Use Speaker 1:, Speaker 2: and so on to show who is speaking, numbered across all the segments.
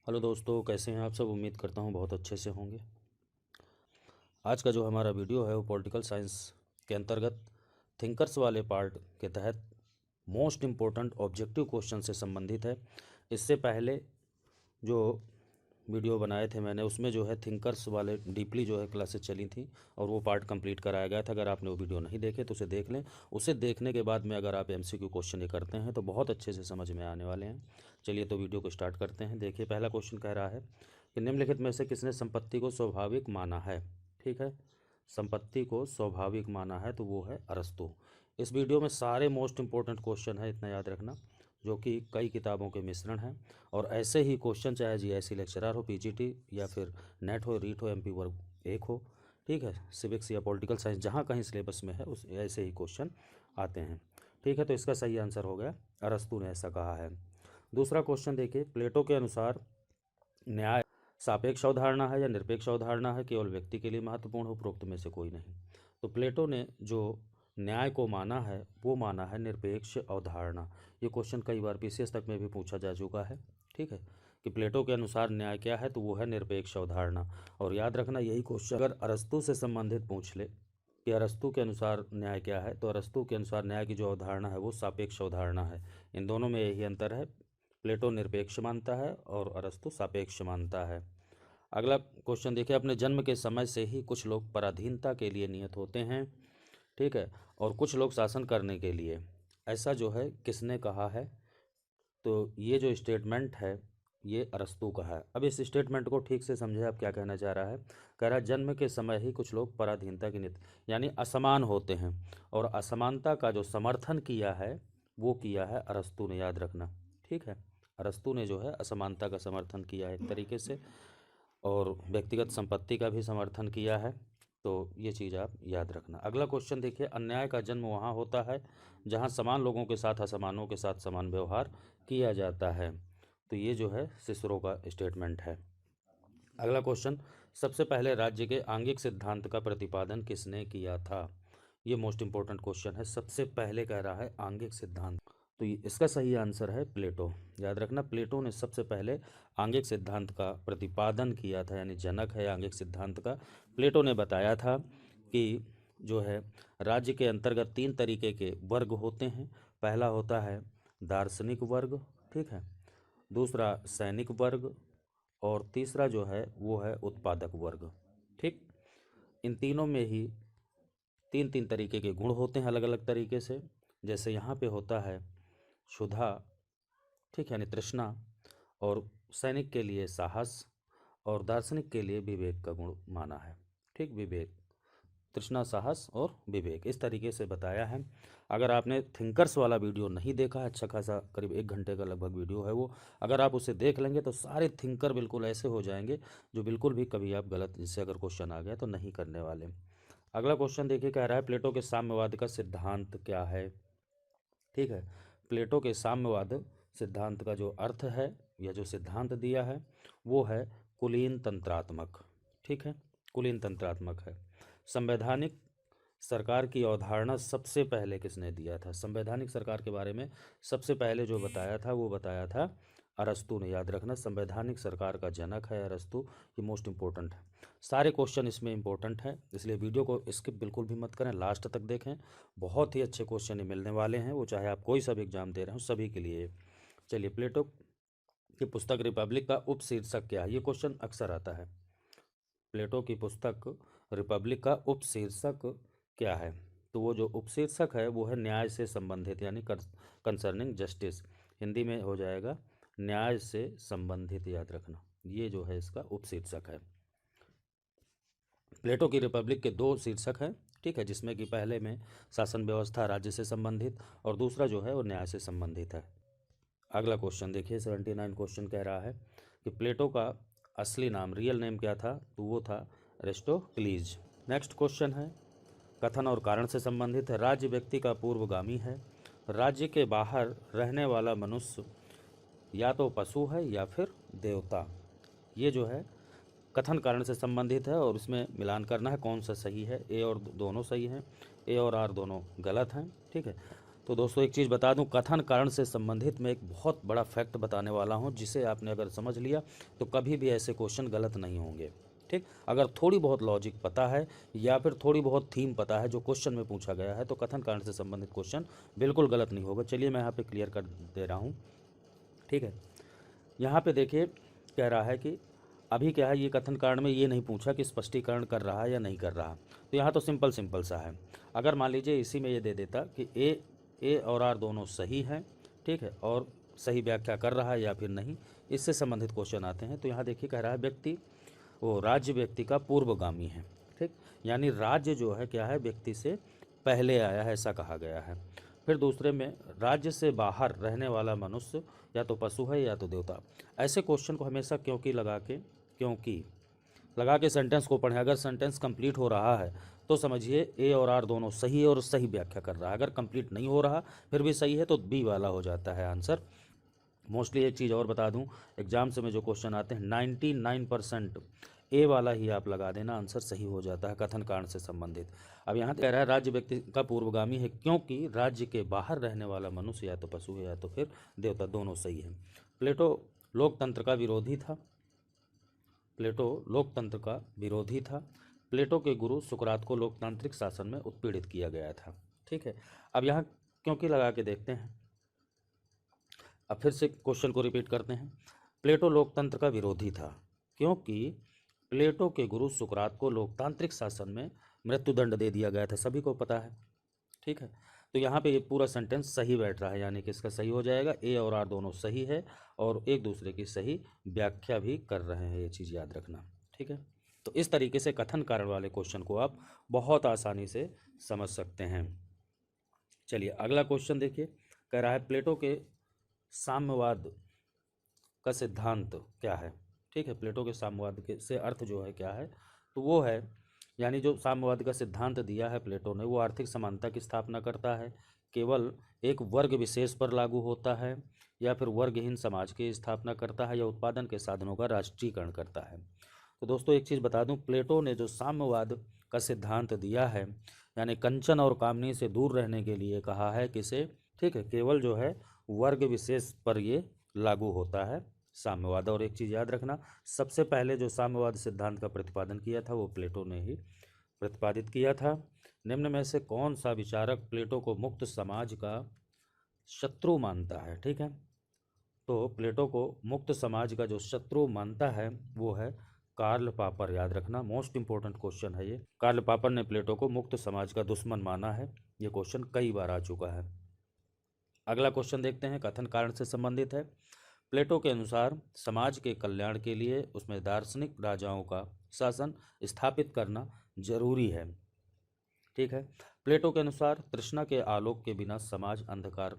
Speaker 1: Hello दोस्तों, कैसे हैं आप सब। उम्मीद करता हूं बहुत अच्छे से होंगे। आज का जो हमारा वीडियो है वो पॉलिटिकल साइंस के अंतर्गत थिंकर्स वाले पार्ट के तहत मोस्ट इम्पोर्टेंट ऑब्जेक्टिव क्वेश्चन से संबंधित है। इससे पहले जो वीडियो बनाए थे मैंने, उसमें जो है थिंकर्स वाले डीपली जो है क्लासेस चली थी और वो पार्ट कंप्लीट कराया गया था। अगर आपने वो वीडियो नहीं देखे तो उसे देख लें। उसे देखने के बाद में अगर आप एमसीक्यू क्वेश्चन ये करते हैं तो बहुत अच्छे से समझ में आने वाले हैं। चलिए तो वीडियो को स्टार्ट करते हैं। देखिए, पहला क्वेश्चन कह रहा है कि निम्नलिखित में से किसने संपत्ति को स्वाभाविक माना है। ठीक है, संपत्ति को स्वाभाविक माना है तो वो है अरस्तु। इस वीडियो में सारे मोस्ट इंपॉर्टेंट क्वेश्चन है, इतना याद रखना, जो कि कई किताबों के मिश्रण हैं। और ऐसे ही क्वेश्चन चाहे जीआईसी लेक्चरर हो, पीजीटी या फिर नेट हो, रीट हो, एमपी वर्ग एक हो, ठीक है, सिविक्स या पॉलिटिकल साइंस, जहाँ कहीं सिलेबस में है उस ऐसे ही क्वेश्चन आते हैं। ठीक है, तो इसका सही आंसर हो गया अरस्तु ने ऐसा कहा है। दूसरा क्वेश्चन देखिए, प्लेटो के अनुसार न्याय सापेक्ष अवधारणा है या निरपेक्ष अवधारणा है, केवल व्यक्ति के लिए महत्वपूर्ण, उपरोक्त में से कोई नहीं। तो प्लेटो ने जो न्याय को माना है वो माना है निरपेक्ष अवधारणा। ये क्वेश्चन कई बार पीसीएस तक में भी पूछा जा चुका है। ठीक है, कि प्लेटो के अनुसार न्याय क्या है, तो वो है निरपेक्ष अवधारणा। और याद रखना, यही क्वेश्चन अगर अरस्तु से संबंधित पूछ ले कि अरस्तु के अनुसार न्याय क्या है, तो अरस्तु के अनुसार न्याय की जो अवधारणा है वो सापेक्ष अवधारणा है। इन दोनों में यही अंतर है, प्लेटो निरपेक्ष मानता है और अरस्तु सापेक्ष मानता है। अगला क्वेश्चन देखिए, अपने जन्म के समय से ही कुछ लोग पराधीनता के लिए नियत होते हैं, ठीक है, और कुछ लोग शासन करने के लिए, ऐसा जो है किसने कहा है। तो ये जो स्टेटमेंट है ये अरस्तु का है। अब इस स्टेटमेंट को ठीक से समझे, आप क्या कहना चाह रहा है। कह रहा है जन्म के समय ही कुछ लोग पराधीनता की नियत यानी असमान होते हैं, और असमानता का जो समर्थन किया है वो किया है अरस्तु ने, याद रखना। ठीक है, अरस्तु ने जो है असमानता का समर्थन किया है एक तरीके से, और व्यक्तिगत संपत्ति का भी समर्थन किया है। तो ये चीज़ आप याद रखना। अगला क्वेश्चन देखिए, अन्याय का जन्म वहाँ होता है जहाँ समान लोगों के साथ असमानों के साथ समान व्यवहार किया जाता है। तो ये जो है सिसरो का स्टेटमेंट है। अगला क्वेश्चन, सबसे पहले राज्य के आंगिक सिद्धांत का प्रतिपादन किसने किया था। ये मोस्ट इंपॉर्टेंट क्वेश्चन है। सबसे पहले कह रहा है आंगिक सिद्धांत, तो इसका सही आंसर है प्लेटो। याद रखना, प्लेटो ने सबसे पहले आंगिक सिद्धांत का प्रतिपादन किया था, यानी जनक है आंगिक सिद्धांत का। प्लेटो ने बताया था कि जो है राज्य के अंतर्गत तीन तरीके के वर्ग होते हैं। पहला होता है दार्शनिक वर्ग, ठीक है, दूसरा सैनिक वर्ग, और तीसरा जो है वो है उत्पादक वर्ग। ठीक, इन तीनों में ही तीन तीन तरीके के गुण होते हैं अलग अलग तरीके से। जैसे यहाँ पे होता है क्षुधा, ठीक है, यानी तृष्णा, और सैनिक के लिए साहस, और दार्शनिक के लिए विवेक का गुण माना है। ठीक, विवेक, तृष्णा, साहस और विवेक, इस तरीके से बताया है। अगर आपने थिंकर्स वाला वीडियो नहीं देखा है, अच्छा खासा करीब 1 घंटे का लगभग वीडियो है वो, अगर आप उसे देख लेंगे तो सारे थिंकर बिल्कुल ऐसे हो जाएंगे जो बिल्कुल भी कभी आप गलत, जिससे अगर क्वेश्चन आ गया तो नहीं करने वाले। अगला क्वेश्चन देखिए, कह रहा है प्लेटो के साम्यवाद का सिद्धांत क्या है। ठीक है, प्लेटो के साम्यवाद सिद्धांत का जो अर्थ है या जो सिद्धांत दिया है वो है कुलीन तंत्रात्मक। ठीक है, कुलीन तंत्रात्मक है। संवैधानिक सरकार की अवधारणा सबसे पहले किसने दिया था। संवैधानिक सरकार के बारे में सबसे पहले जो बताया था वो बताया था अरस्तु ने। याद रखना, संवैधानिक सरकार का जनक है अरस्तु। ये मोस्ट इंपॉर्टेंट है, सारे क्वेश्चन इसमें इंपॉर्टेंट है, इसलिए वीडियो को स्किप बिल्कुल भी मत करें, लास्ट तक देखें। बहुत ही अच्छे क्वेश्चन मिलने वाले हैं, वो चाहे आप कोई सा भी एग्जाम दे रहे हो सभी के लिए। चलिए, प्लेटो की पुस्तक रिपब्लिक का उपशीर्षक क्या है। ये क्वेश्चन अक्सर आता है। प्लेटो की पुस्तक रिपब्लिक का उपशीर्षक क्या है। तो वो जो उपशीर्षक है वो है न्याय से संबंधित, यानी कंसर्निंग जस्टिस। हिंदी में हो जाएगा न्याय से संबंधित, याद रखना, ये जो है इसका उपशीर्षक है। प्लेटो की रिपब्लिक के दो शीर्षक हैं, ठीक है, जिसमें कि पहले में शासन व्यवस्था राज्य से संबंधित, और दूसरा जो है वो न्याय से संबंधित है। अगला क्वेश्चन देखिए, 79 क्वेश्चन कह रहा है कि प्लेटो का असली नाम, रियल नेम क्या था, तो वो था अरिस्टोक्लीज। नेक्स्ट क्वेश्चन है कथन और कारण से संबंधित है। राज्य व्यक्ति का पूर्वगामी है। राज्य के बाहर रहने वाला मनुष्य या तो पशु है या फिर देवता। ये जो है कथन कारण से संबंधित है, और इसमें मिलान करना है कौन सा सही है। ए और दोनों सही हैं, ए और आर दोनों गलत हैं। ठीक है, तो दोस्तों एक चीज़ बता दूं, कथन कारण से संबंधित मैं एक बहुत बड़ा फैक्ट बताने वाला हूं, जिसे आपने अगर समझ लिया तो कभी भी ऐसे क्वेश्चन गलत नहीं होंगे। ठीक, अगर थोड़ी बहुत लॉजिक पता है या फिर थोड़ी बहुत थीम पता है जो क्वेश्चन में पूछा गया है, तो कथन कारण से संबंधित क्वेश्चन बिल्कुल गलत नहीं होगा। चलिए मैं यहाँ पे क्लियर कर दे रहा हूँ। ठीक है, यहाँ पे देखिए कह रहा है कि अभी क्या है, ये कथन कारण में ये नहीं पूछा कि स्पष्टीकरण कर रहा है या नहीं कर रहा, तो यहाँ तो सिंपल सिंपल सा है। अगर मान लीजिए इसी में ये दे देता कि ए और आर दोनों सही हैं, ठीक है, और सही व्याख्या कर रहा है या फिर नहीं, इससे संबंधित क्वेश्चन आते हैं। तो यहाँ देखिए कह रहा है व्यक्ति, वो राज्य व्यक्ति का पूर्वगामी है। ठीक, यानी राज्य जो है क्या है, व्यक्ति से पहले आया है, ऐसा कहा गया है। फिर दूसरे में राज्य से बाहर रहने वाला मनुष्य या तो पशु है या तो देवता। ऐसे क्वेश्चन को हमेशा क्योंकि लगा के सेंटेंस को पढ़ें। अगर सेंटेंस कंप्लीट हो रहा है तो समझिए ए और आर दोनों सही है और सही व्याख्या कर रहा है। अगर कंप्लीट नहीं हो रहा फिर भी सही है तो बी वाला हो जाता है आंसर। मोस्टली एक चीज़ और बता दूं, एग्जाम्स में जो क्वेश्चन आते हैं 99% ए वाला ही आप लगा देना, आंसर सही हो जाता है कथन कारण से संबंधित। अब यहाँ कह रहा है राज्य व्यक्ति का पूर्वगामी है क्योंकि राज्य के बाहर रहने वाला मनुष्य या तो पशु है या तो फिर देवता, दोनों सही है। प्लेटो लोकतंत्र का विरोधी था। प्लेटो लोकतंत्र का विरोधी था। प्लेटो के गुरु सुकरात को लोकतांत्रिक शासन में उत्पीड़ित किया गया था। ठीक है, अब यहाँ क्योंकि लगा के देखते हैं। अब फिर से क्वेश्चन को रिपीट करते हैं। प्लेटो लोकतंत्र का विरोधी था क्योंकि प्लेटो के गुरु सुकरात को लोकतांत्रिक शासन में मृत्युदंड दे दिया गया था, सभी को पता है। ठीक है, तो यहाँ पे ये पूरा सेंटेंस सही बैठ रहा है, यानी कि इसका सही हो जाएगा। ए और आर दोनों सही है और एक दूसरे की सही व्याख्या भी कर रहे हैं, ये चीज़ याद रखना। ठीक है, तो इस तरीके से कथन कारण वाले क्वेश्चन को आप बहुत आसानी से समझ सकते हैं। चलिए अगला क्वेश्चन देखिए, कह रहा है प्लेटो के साम्यवाद का सिद्धांत क्या है। ठीक है, प्लेटो के साम्यवाद के से अर्थ जो है क्या है, तो वो है, यानी जो साम्यवाद का सिद्धांत दिया है प्लेटो ने, वो आर्थिक समानता की स्थापना करता है, केवल एक वर्ग विशेष पर लागू होता है, या फिर वर्गहीन समाज की स्थापना करता है, या उत्पादन के साधनों का राष्ट्रीयकरण करता है। तो दोस्तों एक चीज़ बता दूं, प्लेटो ने जो साम्यवाद का सिद्धांत दिया है, यानी कंचन और कामनी से दूर रहने के लिए कहा है किसे, ठीक है, केवल जो है वर्ग विशेष पर ये लागू होता है साम्यवाद। और एक चीज़ याद रखना, सबसे पहले जो साम्यवाद सिद्धांत का प्रतिपादन किया था वो प्लेटो ने ही प्रतिपादित किया था। निम्न में से कौन सा विचारक प्लेटो को मुक्त समाज का शत्रु मानता है। ठीक है, तो प्लेटो को मुक्त समाज का जो शत्रु मानता है वो है कार्ल पापर। याद रखना, मोस्ट इंपॉर्टेंट क्वेश्चन है ये। कार्ल पापर ने प्लेटो को मुक्त समाज का दुश्मन माना है, ये क्वेश्चन कई बार आ चुका है। अगला क्वेश्चन देखते हैं, कथन कारण से संबंधित है। प्लेटो के अनुसार समाज के कल्याण के लिए उसमें दार्शनिक राजाओं का शासन स्थापित करना जरूरी है। ठीक है, प्लेटो के अनुसार तृष्णा के आलोक के बिना समाज अंधकार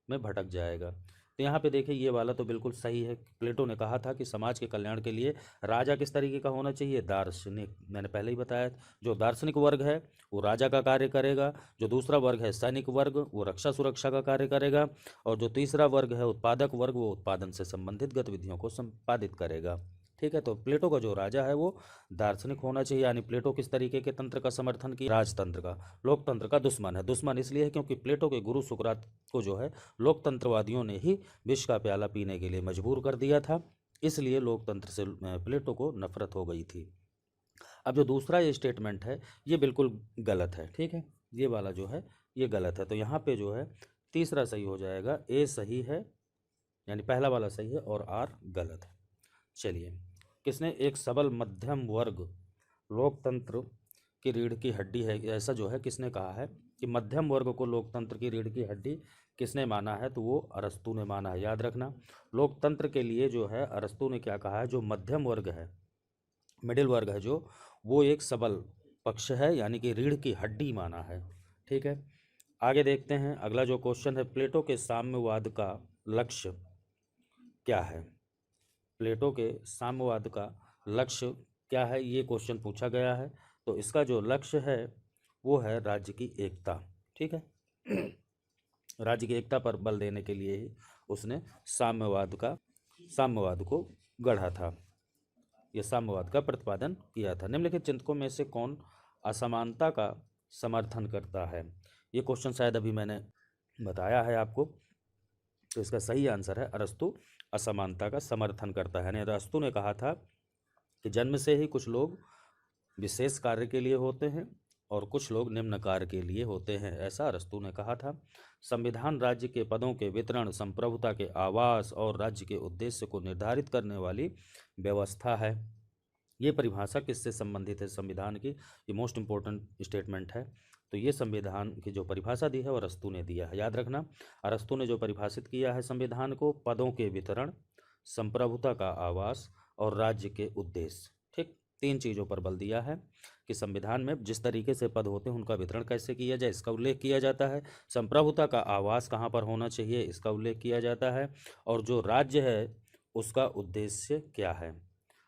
Speaker 1: में भटक जाएगा। तो यहाँ पे देखिए ये वाला तो बिल्कुल सही है। प्लेटो ने कहा था कि समाज के कल्याण के लिए राजा किस तरीके का होना चाहिए, दार्शनिक। मैंने पहले ही बताया, जो दार्शनिक वर्ग है वो राजा का कार्य करेगा, जो दूसरा वर्ग है सैनिक वर्ग वो रक्षा सुरक्षा का कार्य करेगा, और जो तीसरा वर्ग है उत्पादक वर्ग वो उत्पादन से संबंधित गतिविधियों को संपादित करेगा। ठीक है, तो प्लेटो का जो राजा है वो दार्शनिक होना चाहिए। यानी प्लेटो किस तरीके के तंत्र का समर्थन किया, राजतंत्र का। लोकतंत्र का दुश्मन है। दुश्मन इसलिए है क्योंकि प्लेटो के गुरु सुकरात को जो है लोकतंत्रवादियों ने ही विष का प्याला पीने के लिए मजबूर कर दिया था, इसलिए लोकतंत्र से प्लेटो को नफरत हो गई थी। अब जो दूसरा ये स्टेटमेंट है ये बिल्कुल गलत है। ठीक है, ये वाला जो है ये गलत है, तो यहाँ पे जो है तीसरा सही हो जाएगा, ए सही है, यानी पहला वाला सही है और आर गलत है। चलिए, किसने एक सबल मध्यम वर्ग लोकतंत्र की रीढ़ की हड्डी है, ऐसा जो है किसने कहा है कि मध्यम वर्ग को लोकतंत्र की रीढ़ की हड्डी किसने माना है, तो वो अरस्तू ने माना है। याद रखना, लोकतंत्र के लिए जो है अरस्तू ने क्या कहा है, जो मध्यम वर्ग है, मिडिल वर्ग है जो, वो एक सबल पक्ष है, यानी कि रीढ़ की हड्डी माना है। ठीक है, आगे देखते हैं। अगला जो क्वेश्चन है, प्लेटो के साम्यवाद का लक्ष्य क्या है। प्लेटो के साम्यवाद का लक्ष्य क्या है, ये क्वेश्चन पूछा गया है। तो इसका जो लक्ष्य है वो है राज्य की एकता। ठीक है, राज्य की एकता पर बल देने के लिए ही उसने साम्यवाद को गढ़ा था, यह साम्यवाद का प्रतिपादन किया था। निम्नलिखित चिंतकों में से कौन असमानता का समर्थन करता है। ये क्वेश्चन शायद अभी मैंने बताया है आपको। तो इसका सही आंसर है अरस्तु असमानता का समर्थन करता है। यानी अरस्तु ने कहा था कि जन्म से ही कुछ लोग विशेष कार्य के लिए होते हैं और कुछ लोग निम्न कार्य के लिए होते हैं, ऐसा अरस्तु ने कहा था। संविधान राज्य के पदों के वितरण, संप्रभुता के आवास और राज्य के उद्देश्य को निर्धारित करने वाली व्यवस्था है। ये परिभाषा किससे संबंधित है संविधान की? ये मोस्ट इंपॉर्टेंट स्टेटमेंट है। तो ये संविधान की जो परिभाषा दी है वो अरस्तु ने दिया है, याद रखना। अरस्तु ने जो परिभाषित किया है संविधान को, पदों के वितरण, संप्रभुता का आवास और राज्य के उद्देश्य, ठीक, 3 चीज़ों पर बल दिया है कि संविधान में जिस तरीके से पद होते हैं उनका वितरण कैसे किया जाए, इसका उल्लेख किया जाता है। संप्रभुता का आवास कहाँ पर होना चाहिए, इसका उल्लेख किया जाता है। और जो राज्य है उसका उद्देश्य क्या है।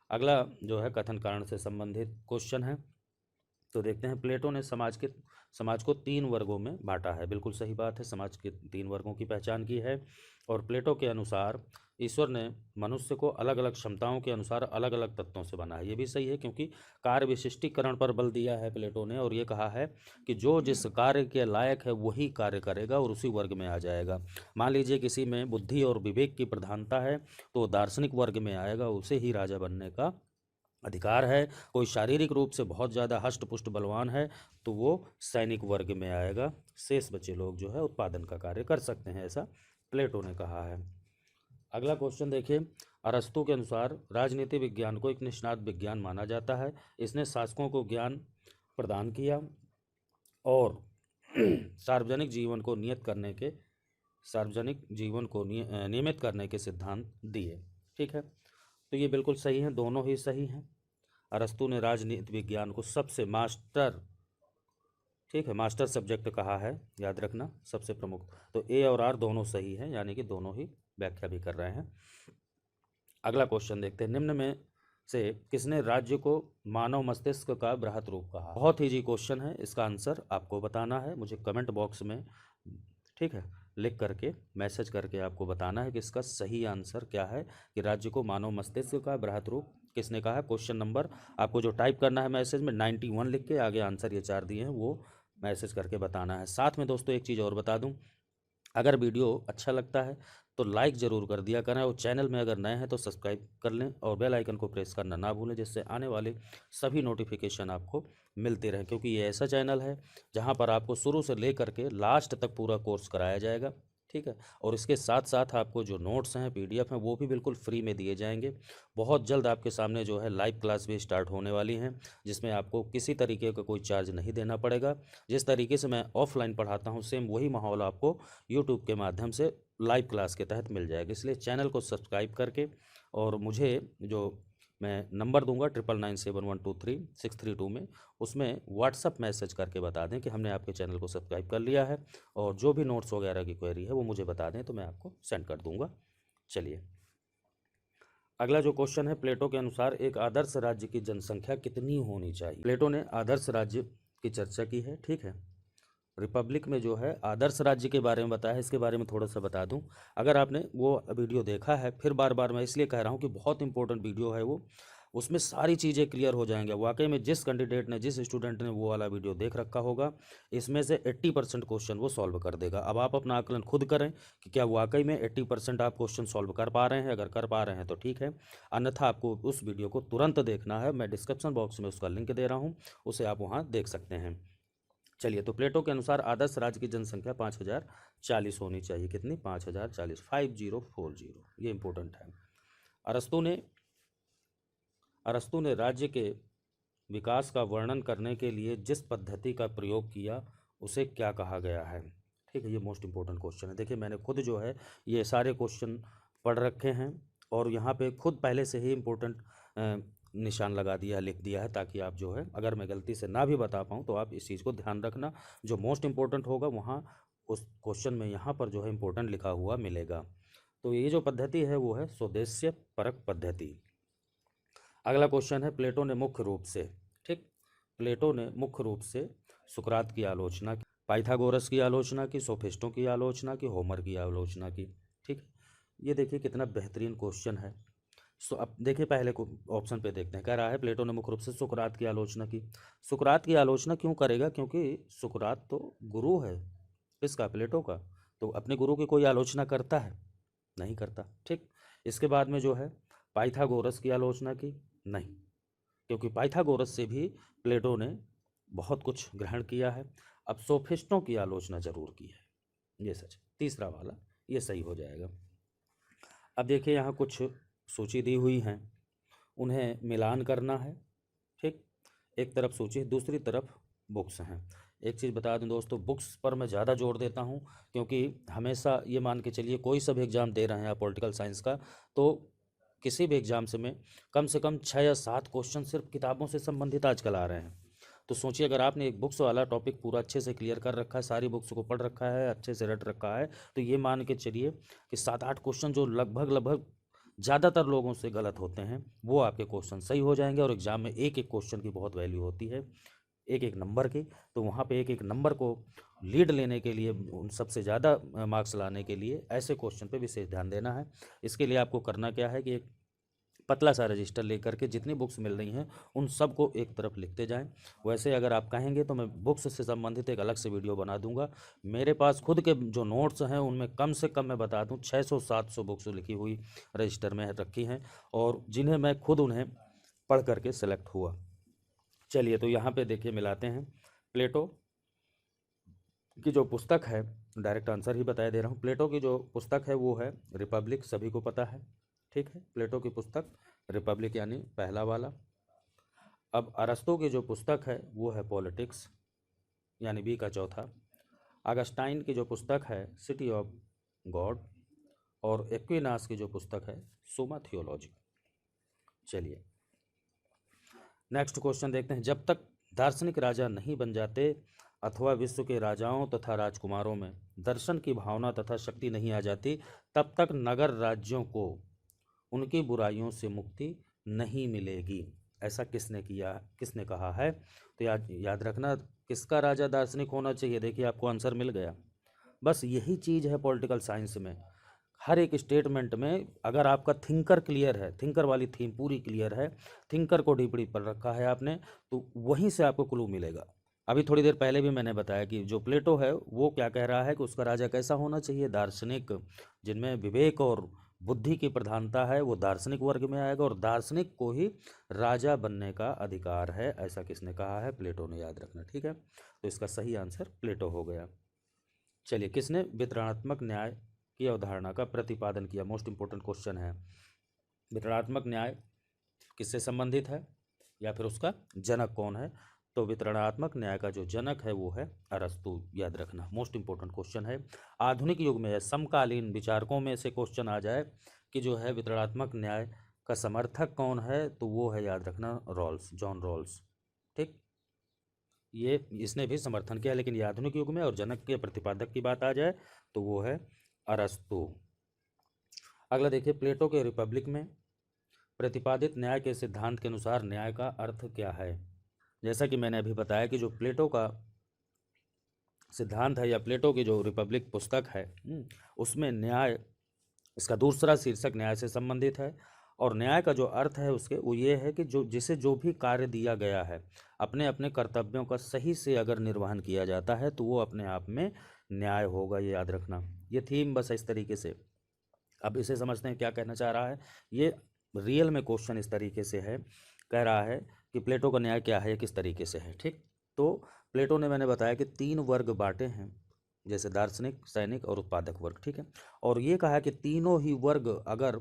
Speaker 1: अगला जो है कथन कारण से संबंधित क्वेश्चन है। तो देखते हैं, प्लेटो ने समाज को 3 वर्गों में बांटा है। बिल्कुल सही बात है, समाज के 3 वर्गों की पहचान की है। और प्लेटो के अनुसार ईश्वर ने मनुष्य को अलग अलग क्षमताओं के अनुसार अलग अलग तत्वों से बना है। ये भी सही है, क्योंकि कार्य विशिष्टीकरण पर बल दिया है प्लेटो ने, और ये कहा है कि जो जिस कार्य के लायक है वही कार्य करेगा और उसी वर्ग में आ जाएगा। मान लीजिए किसी में बुद्धि और विवेक की प्रधानता है तो दार्शनिक वर्ग में आएगा, उसे ही राजा बनने का अधिकार है। कोई शारीरिक रूप से बहुत ज़्यादा हष्ट पुष्ट बलवान है तो वो सैनिक वर्ग में आएगा। शेष बचे लोग जो है उत्पादन का कार्य कर सकते हैं, ऐसा प्लेटो ने कहा है। अगला क्वेश्चन देखिए, अरस्तु के अनुसार राजनीति विज्ञान को एक निष्णात विज्ञान माना जाता है। इसने शासकों को ज्ञान प्रदान किया और सार्वजनिक जीवन को नियमित करने के सिद्धांत दिए। ठीक है, तो ये बिल्कुल सही है, दोनों ही सही हैं। अरस्तु ने राजनीति विज्ञान को सबसे मास्टर, ठीक है, मास्टर सब्जेक्ट कहा है, याद रखना, सबसे प्रमुख। तो ए और आर दोनों सही हैं, यानी कि दोनों ही व्याख्या भी कर रहे हैं। अगला क्वेश्चन देखते हैं, निम्न में से किसने राज्य को मानव मस्तिष्क का बृहत रूप कहा? बहुत ही जी क्वेश्चन है, इसका आंसर आपको बताना है, मुझे कमेंट बॉक्स में, ठीक है, लिख करके मैसेज करके आपको बताना है कि इसका सही आंसर क्या है, कि राज्य को मानव मस्तिष्क का बृहत रूप किसने कहा। क्वेश्चन नंबर आपको जो टाइप करना है मैसेज में 91 लिख के, आगे आंसर ये 4 दिए हैं वो मैसेज करके बताना है। साथ में दोस्तों एक चीज़ और बता दूं, अगर वीडियो अच्छा लगता है तो लाइक ज़रूर कर दिया करें, और चैनल में अगर नए हैं तो सब्सक्राइब कर लें और बेल आइकन को प्रेस करना ना भूलें, जिससे आने वाले सभी नोटिफिकेशन आपको मिलते रहें। क्योंकि ये ऐसा चैनल है जहां पर आपको शुरू से लेकर के लास्ट तक पूरा कोर्स कराया जाएगा, ठीक है। और इसके साथ साथ आपको जो नोट्स हैं, पीडीएफ हैं, वो भी बिल्कुल फ्री में दिए जाएंगे। बहुत जल्द आपके सामने जो है लाइव क्लास भी स्टार्ट होने वाली हैं, जिसमें आपको किसी तरीके का कोई चार्ज नहीं देना पड़ेगा। जिस तरीके से मैं ऑफलाइन पढ़ाता हूँ सेम वही माहौल आपको यूट्यूब के माध्यम से लाइव क्लास के तहत मिल जाएगा। इसलिए चैनल को सब्सक्राइब करके, और मुझे जो मैं नंबर दूंगा 9997123632 में, उसमें व्हाट्सअप मैसेज करके बता दें कि हमने आपके चैनल को सब्सक्राइब कर लिया है, और जो भी नोट्स वगैरह की क्वेरी है वो मुझे बता दें तो मैं आपको सेंड कर दूंगा। चलिए, अगला जो क्वेश्चन है, प्लेटो के अनुसार एक आदर्श राज्य की जनसंख्या कितनी होनी चाहिए? प्लेटो ने आदर्श राज्य की चर्चा की है, ठीक है। रिपब्लिक में जो है आदर्श राज्य के बारे में बताया है, इसके बारे में थोड़ा सा बता दूं। अगर आपने वो वीडियो देखा है, फिर बार बार मैं इसलिए कह रहा हूं कि बहुत इंपॉर्टेंट वीडियो है वो, उसमें सारी चीज़ें क्लियर हो जाएंगे। वाकई में जिस कैंडिडेट ने, जिस स्टूडेंट ने वो वाला वीडियो देख रखा होगा, इसमें से 80% क्वेश्चन वो सॉल्व कर देगा। अब आप अपना आकलन खुद करें कि क्या वाकई में 80% आप क्वेश्चन सॉल्व कर पा रहे हैं। अगर कर पा रहे हैं तो ठीक है, अन्यथा आपको उस वीडियो को तुरंत देखना है। मैं डिस्क्रिप्शन बॉक्स में उसका लिंक दे रहा हूँ, उसे आप वहाँ देख सकते हैं। चलिए, तो प्लेटो के अनुसार आदर्श राज्य की जनसंख्या 5040 होनी चाहिए। कितनी? 5040, 5040, ये इंपॉर्टेंट है। अरस्तु ने राज्य के विकास का वर्णन करने के लिए जिस पद्धति का प्रयोग किया उसे क्या कहा गया है? ठीक है, ये मोस्ट इंपॉर्टेंट क्वेश्चन है। देखिए, मैंने खुद जो है ये सारे क्वेश्चन पढ़ रखे हैं, और यहाँ पे खुद पहले से ही इम्पोर्टेंट निशान लगा दिया है, लिख दिया है, ताकि आप जो है, अगर मैं गलती से ना भी बता पाऊँ तो आप इस चीज़ को ध्यान रखना। जो मोस्ट इंपॉर्टेंट होगा वहाँ उस क्वेश्चन में यहाँ पर जो है इम्पोर्टेंट लिखा हुआ मिलेगा। तो ये जो पद्धति है वो है स्वदेश्य परक पद्धति। अगला क्वेश्चन है, प्लेटो ने मुख्य रूप से, ठीक, प्लेटो ने मुख्य रूप से सुकरात की आलोचना की, पाइथागोरस की आलोचना की, सोफिस्टों की आलोचना की, होमर की आलोचना की। ठीक, ये देखिए कितना बेहतरीन क्वेश्चन है। सो अब देखिए, पहले को ऑप्शन पे देखते हैं। कह रहा है प्लेटो ने मुख्य रूप से सुकरात की आलोचना की। सुकरात की आलोचना क्यों करेगा? क्योंकि सुकरात तो गुरु है, किसका? प्लेटो का। तो अपने गुरु की कोई आलोचना करता है? नहीं करता। ठीक, इसके बाद में जो है पाइथागोरस की आलोचना की? नहीं, क्योंकि पाइथागोरस से भी प्लेटो ने बहुत कुछ ग्रहण किया है। अब सोफिस्टों की आलोचना जरूर की है, ये सच। तीसरा वाला ये सही हो जाएगा। अब देखिए यहाँ कुछ सूची दी हुई हैं, उन्हें मिलान करना है। ठीक, एक तरफ सूची, दूसरी तरफ बुक्स हैं। एक चीज़ बता दूं दोस्तों, बुक्स पर मैं ज़्यादा जोर देता हूं, क्योंकि हमेशा ये मान के चलिए कोई सा भी एग्ज़ाम दे रहे हैं आप पॉलिटिकल साइंस का, तो किसी भी एग्ज़ाम से कम 6 या 7 क्वेश्चन सिर्फ किताबों से संबंधित आजकल आ रहे हैं। तो सोचिए, अगर आपने एक बुक्स वाला टॉपिक पूरा अच्छे से क्लियर कर रखा है, सारी बुक्स को पढ़ रखा है, अच्छे से रट रखा है, तो ये मान के चलिए कि 7-8 क्वेश्चन जो लगभग ज़्यादातर लोगों से गलत होते हैं, वो आपके क्वेश्चन सही हो जाएंगे। और एग्ज़ाम में एक एक क्वेश्चन की बहुत वैल्यू होती है, एक एक नंबर की। तो वहाँ पे एक एक नंबर को लीड लेने के लिए, उन सबसे ज़्यादा मार्क्स लाने के लिए ऐसे क्वेश्चन पे विशेष ध्यान देना है। इसके लिए आपको करना क्या है कि एक पतला सा रजिस्टर लेकर के जितनी बुक्स मिल रही हैं उन सब को एक तरफ लिखते जाएं। वैसे अगर आप कहेंगे तो मैं बुक्स से संबंधित एक अलग से वीडियो बना दूंगा। मेरे पास खुद के जो नोट्स हैं उनमें कम से कम मैं बता दूं 600-700 बुक्स लिखी हुई रजिस्टर में रखी हैं, और जिन्हें मैं खुद उन्हें पढ़ करके सेलेक्ट हुआ। चलिए, तो यहाँ पे देखिए मिलाते हैं। प्लेटो की जो पुस्तक है, डायरेक्ट आंसर ही बताया दे रहा हूँ, प्लेटो की जो पुस्तक है वो है रिपब्लिक, सभी को पता है। ठीक है, प्लेटो की पुस्तक रिपब्लिक यानी पहला वाला। अब अरस्तो की जो पुस्तक है वो है पॉलिटिक्स, यानी बी का चौथा। अगस्टाइन की जो पुस्तक है सिटी ऑफ गॉड, और एक्विनास की जो पुस्तक है सोमा थियोलॉजी। चलिए नेक्स्ट क्वेश्चन देखते हैं। जब तक दार्शनिक राजा नहीं बन जाते अथवा विश्व के राजाओं तथा राजकुमारों में दर्शन की भावना तथा शक्ति नहीं आ जाती, तब तक नगर राज्यों को उनकी बुराइयों से मुक्ति नहीं मिलेगी। ऐसा किसने किया, किसने कहा है? तो याद रखना, किसका राजा दार्शनिक होना चाहिए। देखिए आपको आंसर मिल गया। बस यही चीज़ है पॉलिटिकल साइंस में, हर एक स्टेटमेंट में अगर आपका थिंकर क्लियर है, थिंकर वाली थीम पूरी क्लियर है, थिंकर को डीपली पढ़ रखा है आपने, तो वहीं से आपको क्लू मिलेगा। अभी थोड़ी देर पहले भी मैंने बताया कि जो प्लेटो है वो क्या कह रहा है कि उसका राजा कैसा होना चाहिए, दार्शनिक, जिनमें विवेक और बुद्धि की प्रधानता है, वो दार्शनिक वर्ग में आएगा, और दार्शनिक को ही राजा बनने का अधिकार है। ऐसा किसने कहा है? प्लेटो ने, याद रखना। ठीक है, तो इसका सही आंसर प्लेटो हो गया। चलिए, किसने वितरणात्मक न्याय की अवधारणा का प्रतिपादन किया? मोस्ट इंपोर्टेंट क्वेश्चन है। वितरणात्मक न्याय किससे संबंधित है, या फिर उसका जनक कौन है? तो वितरणात्मक न्याय का जो जनक है वो है अरस्तु, याद रखना। मोस्ट इंपोर्टेंट क्वेश्चन है। आधुनिक युग में समकालीन विचारकों में से क्वेश्चन आ जाए कि जो है वितरणात्मक न्याय का समर्थक कौन है, तो वो है, याद रखना, रॉल्स, जॉन रॉल्स। ठीक, ये इसने भी समर्थन किया, लेकिन ये आधुनिक युग में। और जनक के प्रतिपादक की बात आ जाए तो वो है अरस्तु। अगला देखिए, प्लेटो के रिपब्लिक में प्रतिपादित न्याय के सिद्धांत के अनुसार न्याय का अर्थ क्या है? जैसा कि मैंने अभी बताया कि जो प्लेटो का सिद्धांत है, या प्लेटो की जो रिपब्लिक पुस्तक है, उसमें न्याय, इसका दूसरा शीर्षक न्याय से संबंधित है। और न्याय का जो अर्थ है उसके, वो ये है कि जो भी कार्य दिया गया है, अपने अपने कर्तव्यों का सही से अगर निर्वहन किया जाता है तो वो अपने आप में न्याय होगा, ये याद रखना। ये थीम बस इस तरीके से। अब इसे समझते हैं क्या कहना चाह रहा है। ये रियल में क्वेश्चन इस तरीके से है, कह रहा है कि प्लेटो का न्याय क्या है, किस तरीके से है। ठीक, तो प्लेटो ने, मैंने बताया कि 3 वर्ग बांटे हैं, जैसे दार्शनिक, सैनिक और उत्पादक वर्ग। ठीक है, और ये कहा कि तीनों ही वर्ग अगर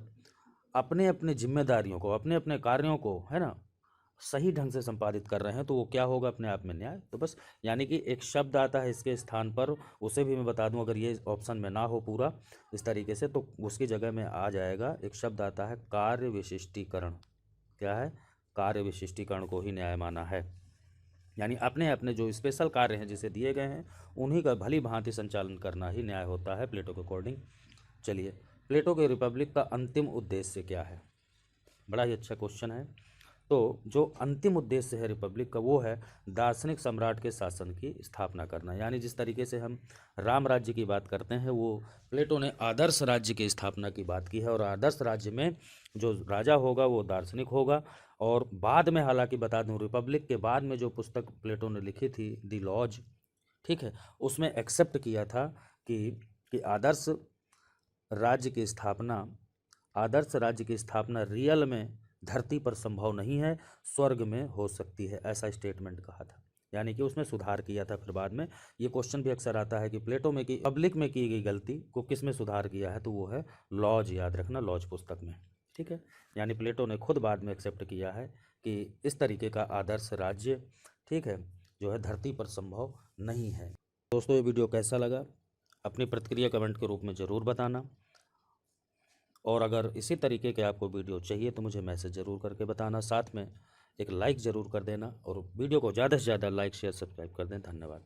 Speaker 1: अपने अपने जिम्मेदारियों को, अपने अपने कार्यों को, है ना, सही ढंग से संपादित कर रहे हैं, तो वो क्या होगा, अपने आप में न्याय। तो बस, यानी कि एक शब्द आता है इसके स्थान पर, उसे भी मैं बता दूं, अगर ये ऑप्शन में ना हो पूरा इस तरीके से, तो उसकी जगह में आ जाएगा, एक शब्द आता है कार्य विशिष्टीकरण। क्या है? कार्य विशिष्टीकरण को ही न्याय माना है। यानी अपने अपने जो स्पेशल कार्य हैं जिसे दिए गए हैं, उन्हीं का भली भांति संचालन करना ही न्याय होता है प्लेटो के अकॉर्डिंग। चलिए, प्लेटो के रिपब्लिक का अंतिम उद्देश्य क्या है? बड़ा ही अच्छा क्वेश्चन है। तो जो अंतिम उद्देश्य है रिपब्लिक का, वो है दार्शनिक सम्राट के शासन की स्थापना करना। यानी जिस तरीके से हम राम राज्य की बात करते हैं, वो प्लेटो ने आदर्श राज्य की स्थापना की बात की है। और आदर्श राज्य में जो राजा होगा वो दार्शनिक होगा। और बाद में, हालांकि बता दूं, रिपब्लिक के बाद में जो पुस्तक प्लेटो ने लिखी थी, दी लॉज, ठीक है, उसमें एक्सेप्ट किया था कि कि आदर्श राज्य की स्थापना रियल में धरती पर संभव नहीं है, स्वर्ग में हो सकती है, ऐसा स्टेटमेंट कहा था। यानी कि उसमें सुधार किया था। फिर बाद में ये क्वेश्चन भी अक्सर आता है कि प्लेटो में की पब्लिक में की गई गलती को किस में सुधार किया है, तो वो है लॉज। याद रखना, लॉज पुस्तक में। ठीक है, यानी प्लेटो ने खुद बाद में एक्सेप्ट किया है कि इस तरीके का आदर्श राज्य, ठीक है, जो है धरती पर संभव नहीं है। दोस्तों, ये वीडियो कैसा लगा अपनी प्रतिक्रिया कमेंट के रूप में ज़रूर बताना, और अगर इसी तरीके के आपको वीडियो चाहिए तो मुझे मैसेज ज़रूर करके बताना। साथ में एक लाइक ज़रूर कर देना, और वीडियो को ज़्यादा से ज़्यादा लाइक शेयर सब्सक्राइब कर दें। धन्यवाद।